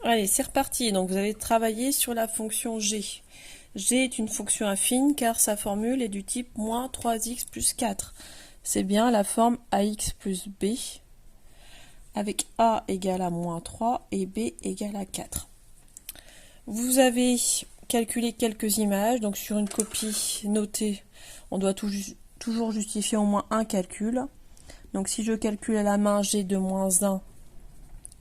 Allez, c'est reparti. Donc vous avez travaillé sur la fonction g. G est une fonction affine car sa formule est du type moins 3x plus 4. C'est bien la forme ax plus b avec a égale à moins 3 et b égale à 4. Vous avez calculé quelques images, donc sur une copie notée, on doit toujours justifier au moins un calcul. Donc si je calcule à la main g de moins 1,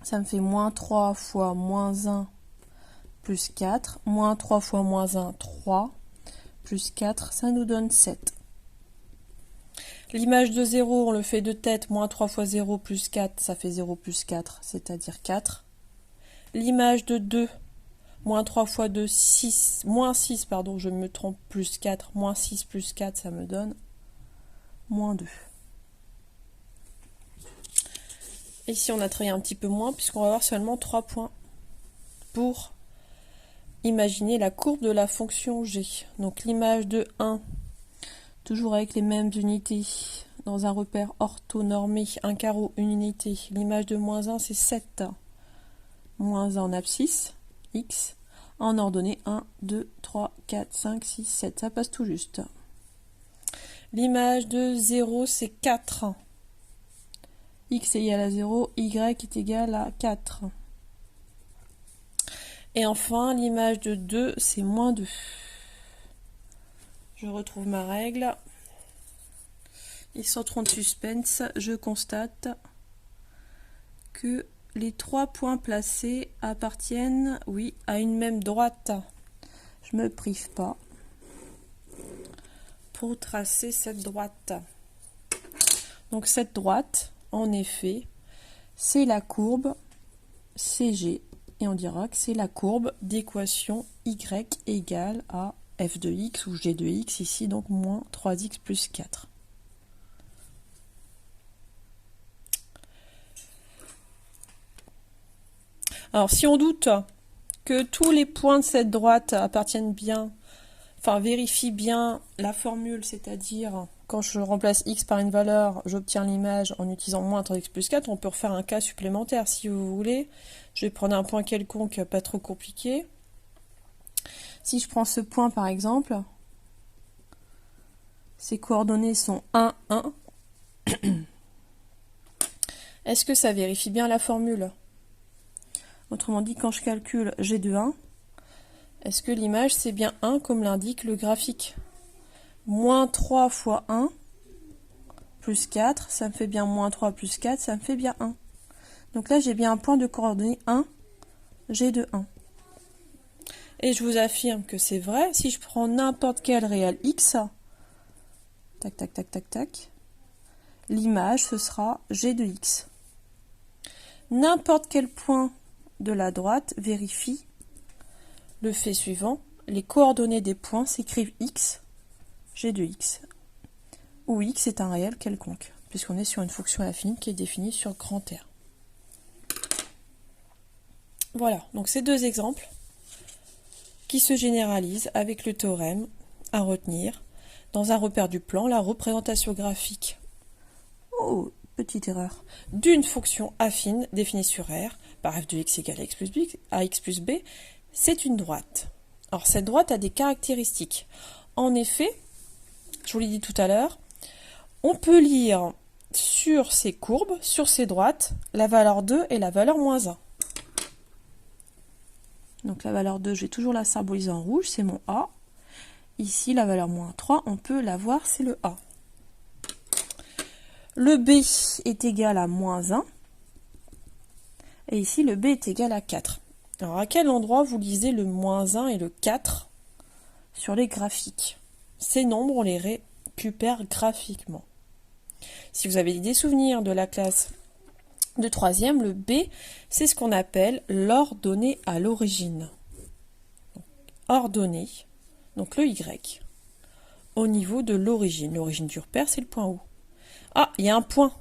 ça me fait moins 3 fois moins 1 plus 4, moins 3 fois moins 1, 3, plus 4, ça nous donne 7. L'image de 0, on le fait de tête, moins 3 fois 0 plus 4, ça fait 0 plus 4, c'est-à-dire 4. L'image de 2, moins 3 fois 2, 6, moins 6, pardon, je me trompe, plus 4, moins 6 plus 4, ça me donne moins 2. Ici, on a travaillé un petit peu moins, puisqu'on va avoir seulement 3 points pour imaginer la courbe de la fonction g. Donc l'image de 1, toujours avec les mêmes unités, dans un repère orthonormé, un carreau, une unité. L'image de moins 1, c'est 7. Moins 1 en abscisse, x, en ordonnée 1, 2, 3, 4, 5, 6, 7. Ça passe tout juste. L'image de 0, c'est 4. X est égal à 0, y est égal à 4. Et enfin, l'image de 2, c'est moins 2. Je retrouve ma règle. Et sans trop de suspense, je constate que les 3 points placés appartiennent, oui, à une même droite. Je ne me prive pas pour tracer cette droite. Donc cette droite, en effet, c'est la courbe CG. Et on dira que c'est la courbe d'équation y égale à f de x ou g de x, ici donc moins 3x plus 4. Alors si on doute que tous les points de cette droite appartiennent bien, enfin vérifient bien la formule, c'est-à-dire quand je remplace x par une valeur, j'obtiens l'image en utilisant moins 3x plus 4, on peut refaire un cas supplémentaire si vous voulez. Je vais prendre un point quelconque, pas trop compliqué. Si je prends ce point par exemple, ses coordonnées sont 1, 1. Est-ce que ça vérifie bien la formule? Autrement dit, quand je calcule g de 1, est-ce que l'image c'est bien 1 comme l'indique le graphique? Moins 3 fois 1 plus 4, ça me fait bien moins 3 plus 4, ça me fait bien 1. Donc là, j'ai bien un point de coordonnées 1, g de 1. Et je vous affirme que c'est vrai, si je prends n'importe quel réel x, tac, tac, tac, tac, tac, l'image, ce sera g de x. N'importe quel point de la droite vérifie le fait suivant. Les coordonnées des points s'écrivent x, g de x, où x est un réel quelconque, puisqu'on est sur une fonction affine qui est définie sur grand R. Voilà, donc ces deux exemples qui se généralisent avec le théorème à retenir. Dans un repère du plan, la représentation graphique, oh, petite erreur, d'une fonction affine définie sur R, par f de x égale à x plus b, c'est une droite. Alors cette droite a des caractéristiques. En effet, je vous l'ai dit tout à l'heure, on peut lire sur ces courbes, sur ces droites, la valeur 2 et la valeur moins 1. Donc la valeur 2, je vais toujours la symboliser en rouge, c'est mon A. Ici, la valeur moins 3, on peut la voir, c'est le A. Le B est égal à moins 1. Et ici, le B est égal à 4. Alors, à quel endroit vous lisez le moins 1 et le 4 sur les graphiques? Ces nombres, on les récupère graphiquement. Si vous avez des souvenirs de la classe de 3e, le B, c'est ce qu'on appelle l'ordonnée à l'origine. Ordonnée, donc le Y, au niveau de l'origine. L'origine du repère, c'est le point O. Ah, il y a un point.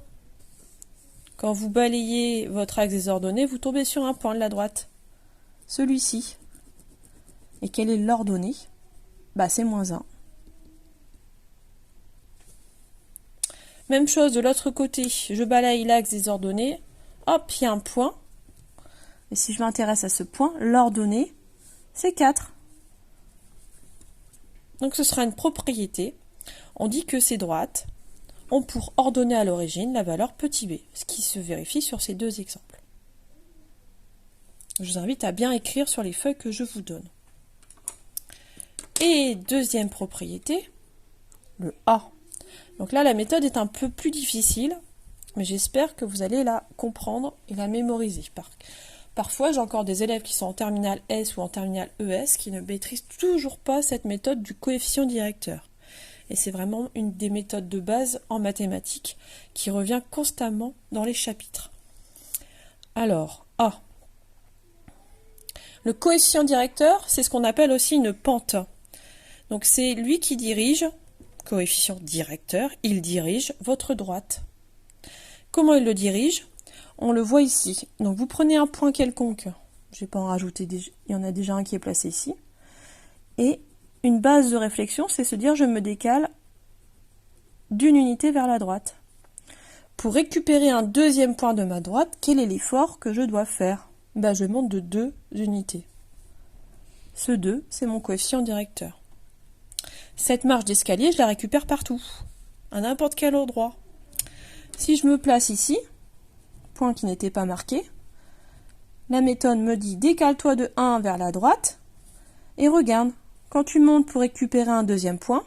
Quand vous balayez votre axe des ordonnées, vous tombez sur un point de la droite. Celui-ci. Et quelle est l'ordonnée? Bah, c'est moins 1. Même chose de l'autre côté. Je balaye l'axe des ordonnées. Hop, il y a un point. Et si je m'intéresse à ce point, l'ordonnée, c'est 4. Donc ce sera une propriété. On dit que ces droites ont pour ordonnée à l'origine la valeur petit b, ce qui se vérifie sur ces deux exemples. Je vous invite à bien écrire sur les feuilles que je vous donne. Et deuxième propriété, le A. Donc là, la méthode est un peu plus difficile, mais j'espère que vous allez la comprendre et la mémoriser. Parfois, j'ai encore des élèves qui sont en terminale S ou en terminale ES qui ne maîtrisent toujours pas cette méthode du coefficient directeur. Et c'est vraiment une des méthodes de base en mathématiques qui revient constamment dans les chapitres. Alors, A. Le coefficient directeur, c'est ce qu'on appelle aussi une pente. Donc c'est lui qui dirige, coefficient directeur, il dirige votre droite. Comment il le dirige? On le voit ici. Donc vous prenez un point quelconque, je ne vais pas en rajouter, il y en a déjà un qui est placé ici. Et une base de réflexion, c'est se dire je me décale d'une unité vers la droite. Pour récupérer un deuxième point de ma droite, quel est l'effort que je dois faire? Je monte de 2 unités. Ce 2, c'est mon coefficient directeur. Cette marche d'escalier, je la récupère partout, à n'importe quel endroit. Si je me place ici, point qui n'était pas marqué, la méthode me dit décale-toi de 1 vers la droite, et regarde, quand tu montes pour récupérer un deuxième point,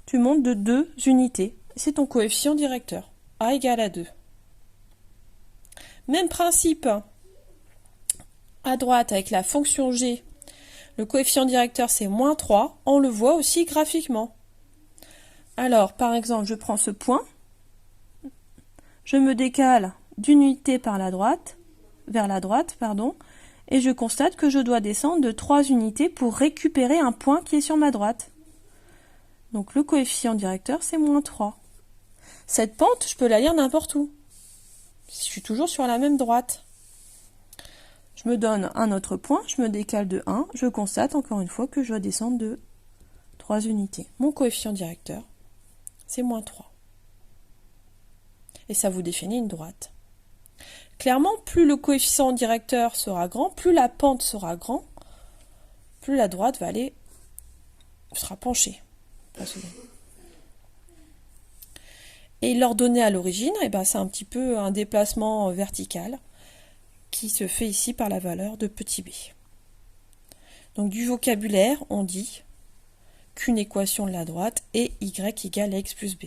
tu montes de 2 unités. C'est ton coefficient directeur, A égale à 2. Même principe, à droite avec la fonction G, le coefficient directeur c'est moins 3, on le voit aussi graphiquement. Alors, par exemple, je prends ce point, je me décale d'une unité vers la droite, et je constate que je dois descendre de 3 unités pour récupérer un point qui est sur ma droite. Donc le coefficient directeur, c'est moins 3. Cette pente, je peux la lire n'importe où. Je suis toujours sur la même droite. Je me donne un autre point, je me décale de 1, je constate encore une fois que je dois descendre de 3 unités. Mon coefficient directeur, c'est moins 3. Et ça vous définit une droite. Clairement, plus le coefficient directeur sera grand, plus la pente sera grande, plus la droite sera penchée. Et l'ordonnée à l'origine, c'est un petit peu un déplacement vertical qui se fait ici par la valeur de petit b. Donc du vocabulaire, on dit qu'une équation de la droite est y égale à x plus b.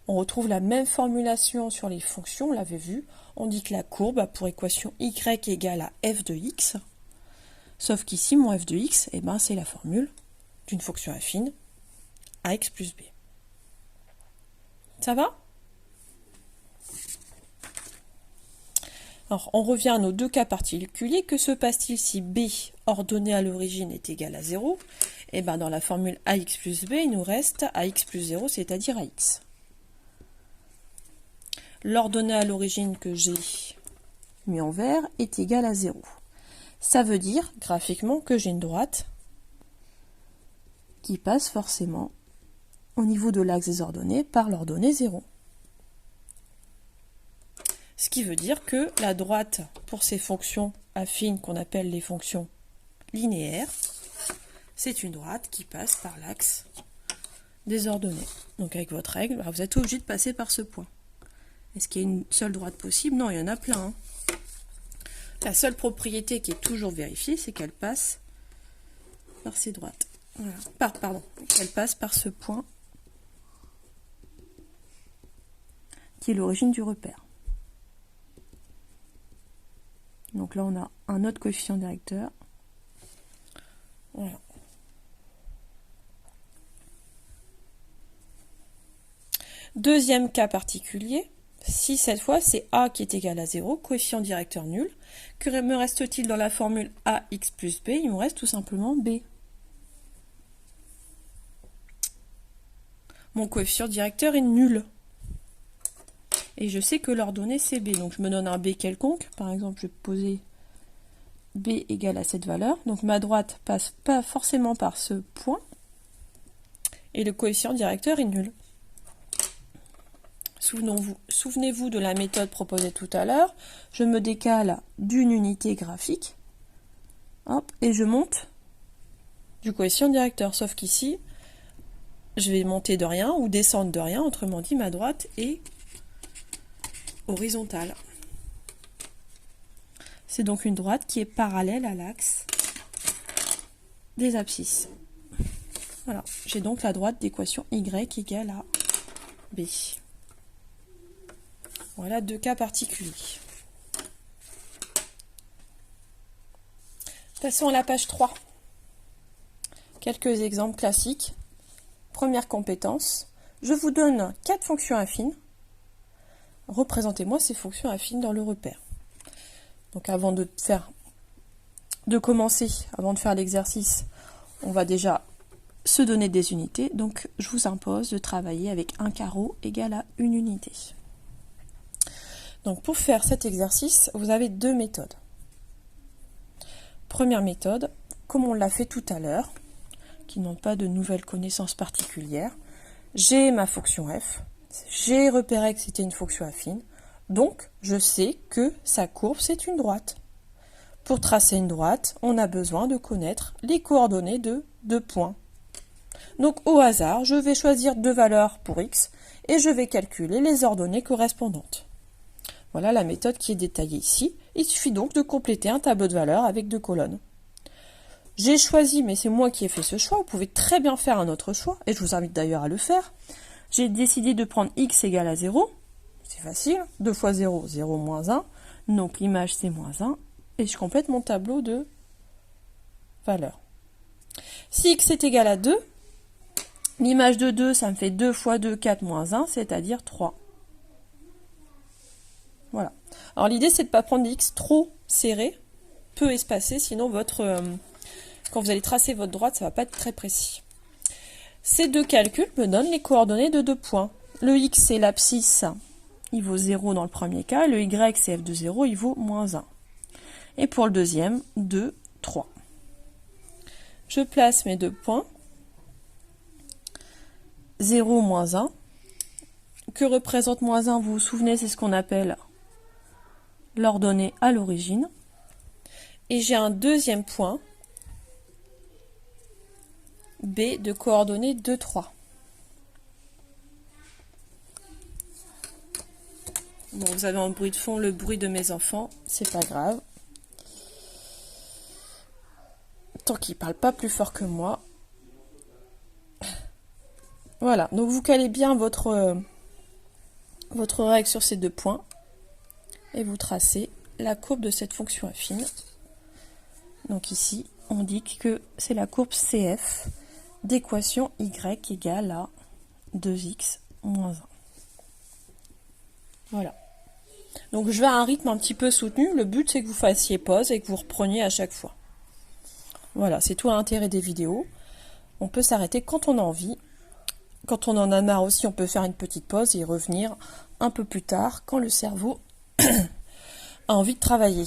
On retrouve la même formulation sur les fonctions, on l'avait vu. On dit que la courbe a pour équation y égale à f de x, sauf qu'ici, mon f de x, c'est la formule d'une fonction affine à x plus b. Ça va? Alors, on revient à nos deux cas particuliers. Que se passe-t-il si b, ordonnée à l'origine, est égal à 0? Dans la formule ax plus b, il nous reste ax plus 0, c'est-à-dire ax. L'ordonnée à l'origine que j'ai mis en vert est égale à 0. Ça veut dire, graphiquement, que j'ai une droite qui passe forcément au niveau de l'axe des ordonnées par l'ordonnée 0. Ce qui veut dire que la droite, pour ces fonctions affines qu'on appelle les fonctions linéaires, c'est une droite qui passe par l'axe des ordonnées. Donc avec votre règle, vous êtes obligé de passer par ce point. Est-ce qu'il y a une seule droite possible? Non, il y en a plein. La seule propriété qui est toujours vérifiée, c'est qu'elle passe par ces droites. Voilà. Qu'elle passe par ce point qui est l'origine du repère. Donc là, on a un autre coefficient directeur. Voilà. Deuxième cas particulier, si cette fois c'est a qui est égal à 0, coefficient directeur nul, que me reste-t-il dans la formule ax plus b? Il me reste tout simplement b. Mon coefficient directeur est nul. Et je sais que l'ordonnée c'est b, donc je me donne un b quelconque. Par exemple, je vais poser b égale à cette valeur. Donc ma droite passe pas forcément par ce point. Et le coefficient directeur est nul. Souvenez-vous de la méthode proposée tout à l'heure. Je me décale d'une unité graphique. Hop, et je monte du coefficient directeur. Sauf qu'ici, je vais monter de rien ou descendre de rien. Autrement dit, ma droite est horizontale. C'est donc une droite qui est parallèle à l'axe des abscisses. Voilà, j'ai donc la droite d'équation y égale à b. Voilà deux cas particuliers. Passons à la page 3. Quelques exemples classiques. Première compétence. Je vous donne 4 fonctions affines. Représentez-moi ces fonctions affines dans le repère. Donc avant de commencer, avant de faire l'exercice, on va déjà se donner des unités. Donc je vous impose de travailler avec un carreau égal à une unité. Donc pour faire cet exercice, vous avez deux méthodes. Première méthode, comme on l'a fait tout à l'heure, qui n'ont pas de nouvelles connaissances particulières. J'ai ma fonction f, j'ai repéré que c'était une fonction affine, donc je sais que sa courbe c'est une droite. Pour tracer une droite, on a besoin de connaître les coordonnées de deux points. Donc au hasard, je vais choisir deux valeurs pour x et je vais calculer les ordonnées correspondantes. Voilà la méthode qui est détaillée ici. Il suffit donc de compléter un tableau de valeurs avec deux colonnes. J'ai choisi, mais c'est moi qui ai fait ce choix, vous pouvez très bien faire un autre choix, et je vous invite d'ailleurs à le faire. J'ai décidé de prendre x égale à 0, c'est facile, 2 fois 0, 0 moins 1, donc l'image c'est moins 1, et je complète mon tableau de valeurs. Si x est égal à 2, l'image de 2, ça me fait 2 fois 2, 4 moins 1, c'est-à-dire 3. Voilà. Alors l'idée c'est de ne pas prendre x trop serré, peu espacé, sinon quand vous allez tracer votre droite, ça ne va pas être très précis. Ces deux calculs me donnent les coordonnées de deux points. Le x c'est l'abscisse, il vaut 0 dans le premier cas, le y c'est f de 0, il vaut moins 1. Et pour le deuxième, 2, 3. Je place mes deux points, 0, moins 1. Que représente moins 1, vous vous souvenez, c'est ce qu'on appelle l'ordonnée à l'origine. Et j'ai un deuxième point, B de coordonnées 2, 3. Bon, vous avez en bruit de fond le bruit de mes enfants, c'est pas grave. Tant qu'ils ne parlent pas plus fort que moi. Voilà, donc vous calez bien votre règle sur ces deux points et vous tracez la courbe de cette fonction affine. Donc ici, on dit que c'est la courbe CF d'équation y égale à 2x moins 1. Voilà. Donc je vais à un rythme un petit peu soutenu. Le but c'est que vous fassiez pause et que vous repreniez à chaque fois. Voilà, c'est tout l'intérêt des vidéos. On peut s'arrêter quand on a envie. Quand on en a marre aussi, on peut faire une petite pause et revenir un peu plus tard quand le cerveau a envie de travailler.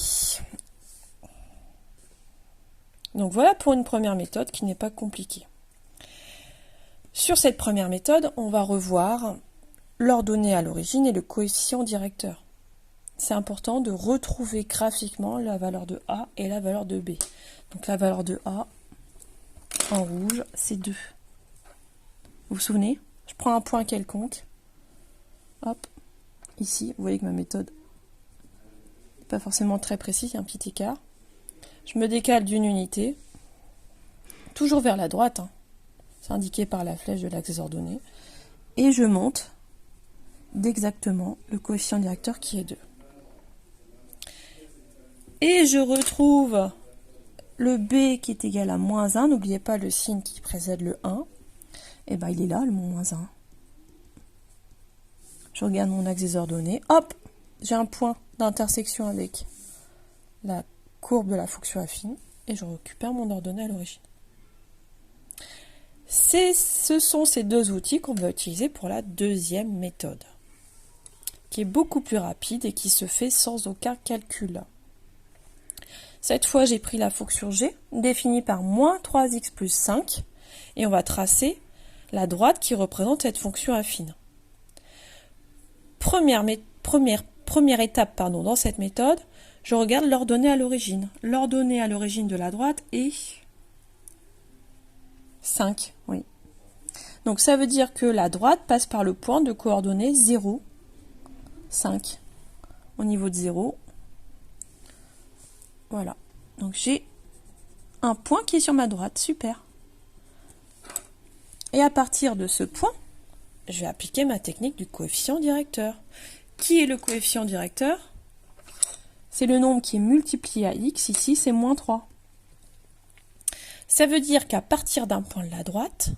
Donc voilà pour une première méthode qui n'est pas compliquée. Sur cette première méthode, on va revoir l'ordonnée à l'origine et le coefficient directeur. C'est important de retrouver graphiquement la valeur de A et la valeur de B. Donc la valeur de A, en rouge, c'est 2. Vous vous souvenez? Je prends un point quelconque. Hop, ici, vous voyez que ma méthode n'est pas forcément très précise, il y a un petit écart. Je me décale d'une unité, toujours vers la droite, hein. C'est indiqué par la flèche de l'axe des ordonnées, et je monte d'exactement le coefficient directeur qui est 2. Et je retrouve le B qui est égal à moins 1, n'oubliez pas le signe qui précède le 1, et bien il est là, le moins 1. Je regarde mon axe des ordonnées, hop, j'ai un point d'intersection avec la courbe de la fonction affine, et je récupère mon ordonnée à l'origine. Ce sont ces deux outils qu'on va utiliser pour la deuxième méthode, qui est beaucoup plus rapide et qui se fait sans aucun calcul. Cette fois, j'ai pris la fonction g, définie par moins 3x plus 5, et on va tracer la droite qui représente cette fonction affine. première étape dans cette méthode, je regarde l'ordonnée à l'origine. L'ordonnée à l'origine de la droite est 5. Oui. Donc ça veut dire que la droite passe par le point de coordonnées 0, 5. Au niveau de 0. Voilà. Donc j'ai un point qui est sur ma droite. Super. Et à partir de ce point, je vais appliquer ma technique du coefficient directeur. Qui est le coefficient directeur? C'est le nombre qui est multiplié à x. Ici, c'est moins 3. Ça veut dire qu'à partir d'un point de la droite,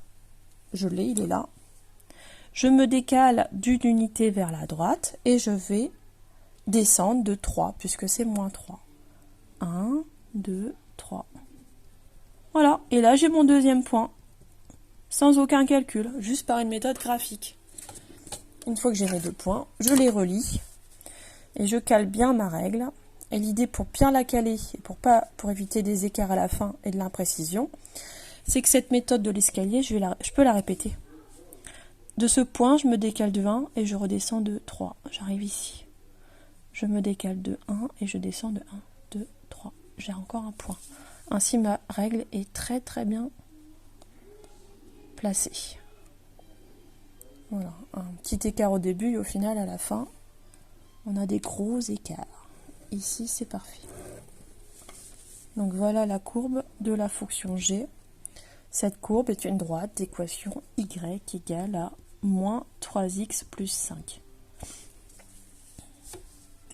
je l'ai, il est là, je me décale d'une unité vers la droite et je vais descendre de 3 puisque c'est moins 3. 1, 2, 3. Voilà, et là j'ai mon deuxième point, sans aucun calcul, juste par une méthode graphique. Une fois que j'ai mes deux points, je les relie et je cale bien ma règle. Et l'idée pour bien la caler et pour éviter des écarts à la fin et de l'imprécision, c'est que cette méthode de l'escalier, je peux la répéter. De ce point, je me décale de 1 et je redescends de 3. J'arrive ici. Je me décale de 1 et je descends de 1, 2, 3. J'ai encore un point. Ainsi, ma règle est très très bien placée. Voilà, un petit écart au début et au final, à la fin, on a des gros écarts. Ici, c'est parfait. Donc voilà la courbe de la fonction g. Cette courbe est une droite d'équation y égale à moins 3x plus 5.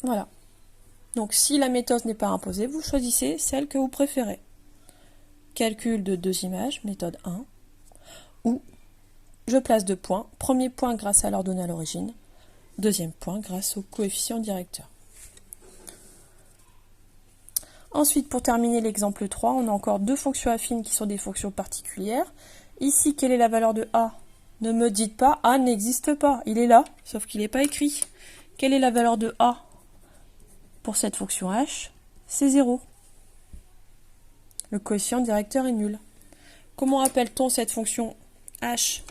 Voilà. Donc si la méthode n'est pas imposée, vous choisissez celle que vous préférez. Calcul de deux images, méthode 1, ou je place deux points. Premier point grâce à l'ordonnée à l'origine, deuxième point grâce au coefficient directeur. Ensuite, pour terminer l'exemple 3, on a encore deux fonctions affines qui sont des fonctions particulières. Ici, quelle est la valeur de a? Ne me dites pas a n'existe pas. Il est là, sauf qu'il n'est pas écrit. Quelle est la valeur de a pour cette fonction h? C'est 0. Le coefficient directeur est nul. Comment appelle-t-on cette fonction h?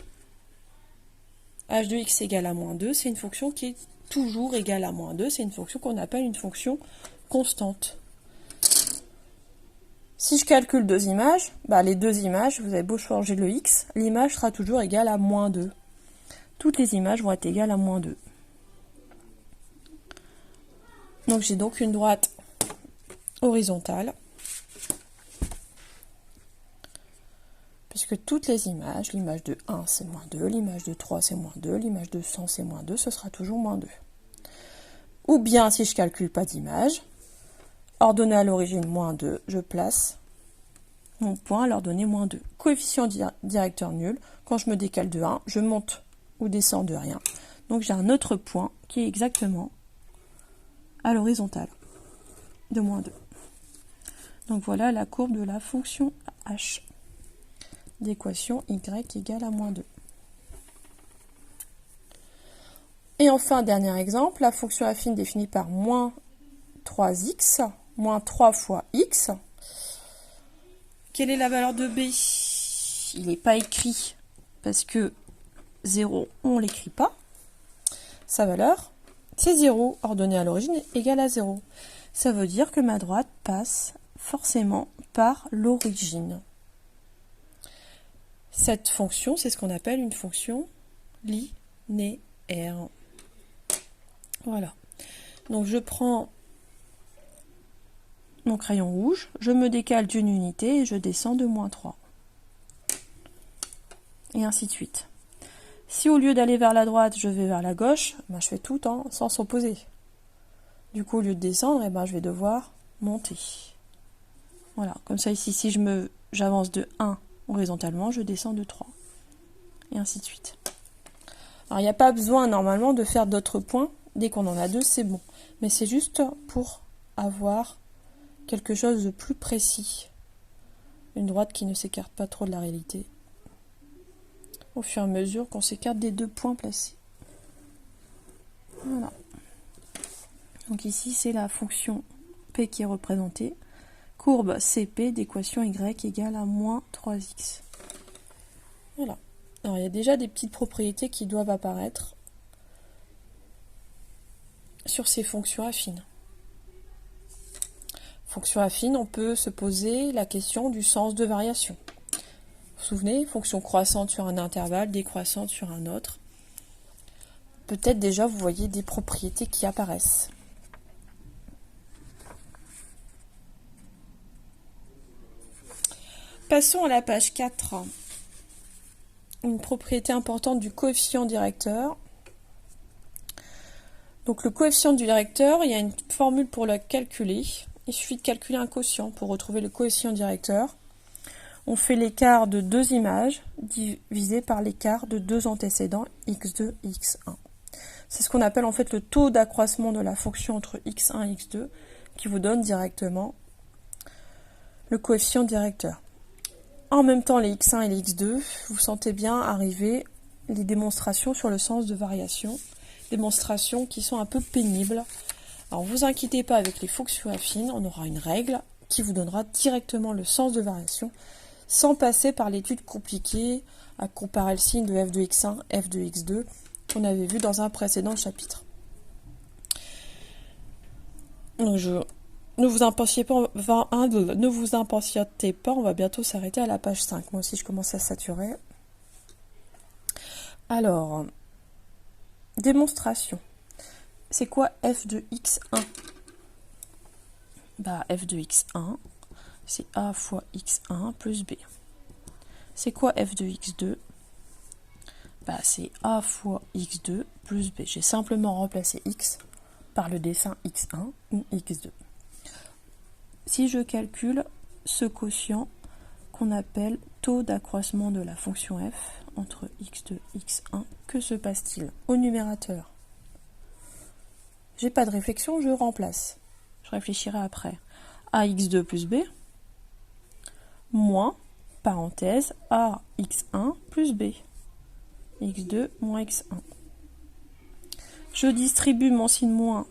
H de x égale à moins 2, c'est une fonction qui est toujours égale à moins 2. C'est une fonction qu'on appelle une fonction constante. Si je calcule deux images, les deux images, vous avez beau changer le x, l'image sera toujours égale à moins 2. Toutes les images vont être égales à moins 2. Donc j'ai donc une droite horizontale, puisque toutes les images, l'image de 1 c'est moins 2, l'image de 3 c'est moins 2, l'image de 100 c'est moins 2, ce sera toujours moins 2. Ou bien si je ne calcule pas d'image, ordonnée à l'origine moins 2, je place mon point à l'ordonnée moins 2. Coefficient directeur nul, quand je me décale de 1, je monte ou descends de rien. Donc j'ai un autre point qui est exactement à l'horizontale de moins 2. Donc voilà la courbe de la fonction h d'équation y égale à moins 2. Et enfin, dernier exemple, la fonction affine définie par moins 3x, moins 3 fois x. Quelle est la valeur de b? Il n'est pas écrit parce que 0, on ne l'écrit pas. Sa valeur, c'est 0, ordonnée à l'origine égale à 0. Ça veut dire que ma droite passe forcément par l'origine. Cette fonction, c'est ce qu'on appelle une fonction linéaire. Voilà. Donc je prends mon crayon rouge, je me décale d'une unité et je descends de moins 3. Et ainsi de suite. Si au lieu d'aller vers la droite, je vais vers la gauche, je fais tout en sens opposé. Du coup, au lieu de descendre, je vais devoir monter. Voilà, comme ça ici, si j'avance de 1 horizontalement, je descends de 3. Et ainsi de suite. Alors, il n'y a pas besoin normalement de faire d'autres points. Dès qu'on en a deux, c'est bon. Mais c'est juste pour avoir quelque chose de plus précis. Une droite qui ne s'écarte pas trop de la réalité. Au fur et à mesure qu'on s'écarte des deux points placés. Voilà. Donc ici, c'est la fonction P qui est représentée. Courbe CP d'équation Y égale à moins 3x. Voilà. Alors, il y a déjà des petites propriétés qui doivent apparaître. sur ces fonctions affines. Fonction affine, on peut se poser la question du sens de variation. Vous vous souvenez, fonction croissante sur un intervalle, décroissante sur un autre. Peut-être déjà vous voyez des propriétés qui apparaissent. Passons à la page 4. Une propriété importante du coefficient directeur. Donc le coefficient du directeur, il y a une formule pour le calculer. Il suffit de calculer un quotient pour retrouver le coefficient directeur. On fait l'écart de deux images divisé par l'écart de deux antécédents x2 et x1. C'est ce qu'on appelle en fait le taux d'accroissement de la fonction entre x1 et x2 qui vous donne directement le coefficient directeur. En même temps, les x1 et les x2, vous sentez bien arriver les démonstrations sur le sens de variation, démonstrations qui sont un peu pénibles. Alors, ne vous inquiétez pas, avec les fonctions affines, on aura une règle qui vous donnera directement le sens de variation sans passer par l'étude compliquée à comparer le signe de f de x1, f de x2 qu'on avait vu dans un précédent chapitre. Donc, ne vous impatientez pas, on va bientôt s'arrêter à la page 5. Moi aussi, je commence à saturer. Alors, démonstration. C'est quoi f de x1? F de x1, c'est a fois x1 plus b. C'est quoi f de x2? C'est a fois x2 plus b. J'ai simplement remplacé x par le dessin x1 ou x2. Si je calcule ce quotient qu'on appelle taux d'accroissement de la fonction f entre x2 et x1, que se passe-t-il? Au numérateur, j'ai pas de réflexion, je remplace. Je réfléchirai après. ax2 plus b, moins, parenthèse, ax1 plus b. x2 moins x1. Je distribue mon signe moins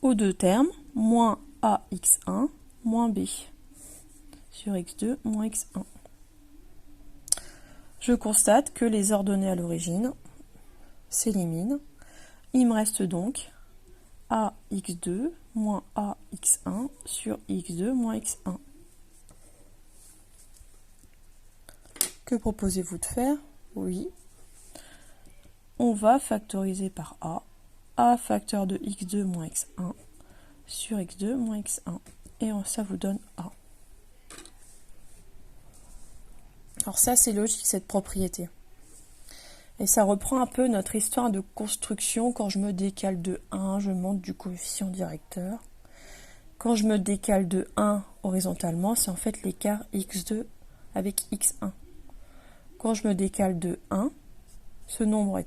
aux deux termes, moins ax1 moins b sur x2 moins x1. Je constate que les ordonnées à l'origine s'éliminent. Il me reste donc ax2 moins ax1 sur x2 moins x1. Que proposez-vous de faire? Oui. On va factoriser par a facteur de x2 moins x1 sur x2 moins x1. Et ça vous donne a. Alors ça, c'est logique, cette propriété. Et ça reprend un peu notre histoire de construction. Quand je me décale de 1, je monte du coefficient directeur. Quand je me décale de 1 horizontalement, c'est en fait l'écart x2 avec x1. Quand je me décale de 1, ce nombre est